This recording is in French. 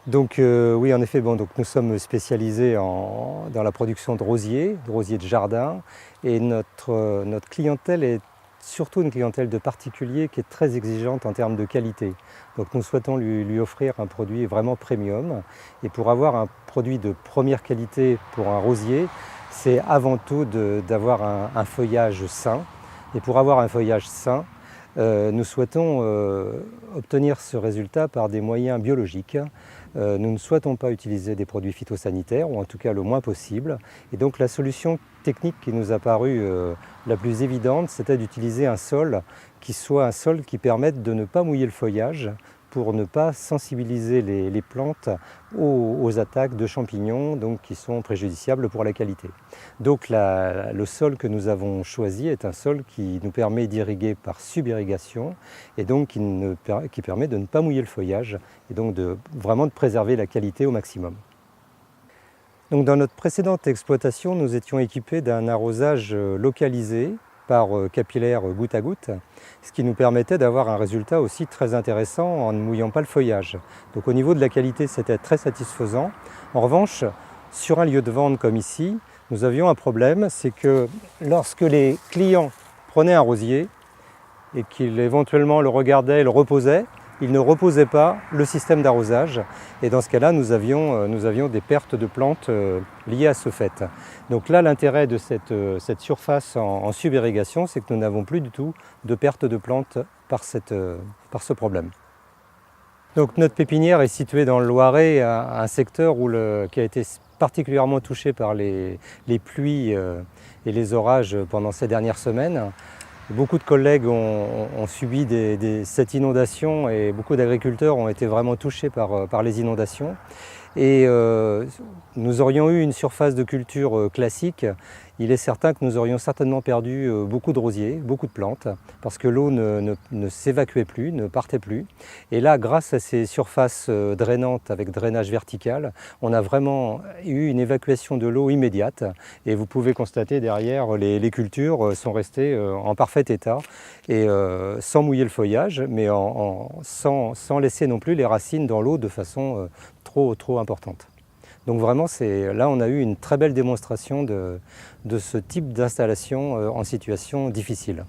Donc oui, en effet, donc nous sommes spécialisés dans la production de rosiers de jardin, et notre clientèle est surtout une clientèle de particuliers qui est très exigeante en termes de qualité. Donc nous souhaitons lui offrir un produit vraiment premium, et pour avoir un produit de première qualité pour un rosier, c'est avant tout d'avoir un feuillage sain. Et pour avoir un feuillage sain, nous souhaitons obtenir ce résultat par des moyens biologiques. Nous ne souhaitons pas utiliser des produits phytosanitaires, ou en tout cas le moins possible. Et donc la solution technique qui nous a paru la plus évidente, c'était d'utiliser un sol qui soit un sol qui permette de ne pas mouiller le feuillage, pour ne pas sensibiliser les plantes aux attaques de champignons, donc, qui sont préjudiciables pour la qualité. Donc le sol que nous avons choisi est un sol qui nous permet d'irriguer par subirrigation, et donc qui permet de ne pas mouiller le feuillage, et donc vraiment de préserver la qualité au maximum. Donc dans notre précédente exploitation, nous étions équipés d'un arrosage localisé par capillaire goutte à goutte, ce qui nous permettait d'avoir un résultat aussi très intéressant en ne mouillant pas le feuillage. Donc au niveau de la qualité, c'était très satisfaisant. En revanche, sur un lieu de vente comme ici, nous avions un problème, c'est que lorsque les clients prenaient un rosier et qu'ils éventuellement le regardaient et le reposaient, ils ne reposaient pas le système d'arrosage, et dans ce cas-là, nous avions des pertes de plantes liées à ce fait. Donc là, l'intérêt de cette surface en subirrigation, c'est que nous n'avons plus du tout de perte de plantes par ce problème. Donc notre pépinière est située dans le Loiret, un secteur qui a été particulièrement touché par les pluies et les orages pendant ces dernières semaines. Beaucoup de collègues ont subi cette inondation, et beaucoup d'agriculteurs ont été vraiment touchés par les inondations. Et nous aurions eu une surface de culture classique, il est certain que nous aurions certainement perdu beaucoup de rosiers, beaucoup de plantes, parce que l'eau ne s'évacuait plus, ne partait plus. Et là, grâce à ces surfaces drainantes avec drainage vertical, on a vraiment eu une évacuation de l'eau immédiate. Et vous pouvez constater derrière, les cultures sont restées en parfait état, et sans mouiller le feuillage, mais sans laisser non plus les racines dans l'eau de façon trop importante. Donc vraiment, là on a eu une très belle démonstration de ce type d'installation en situation difficile.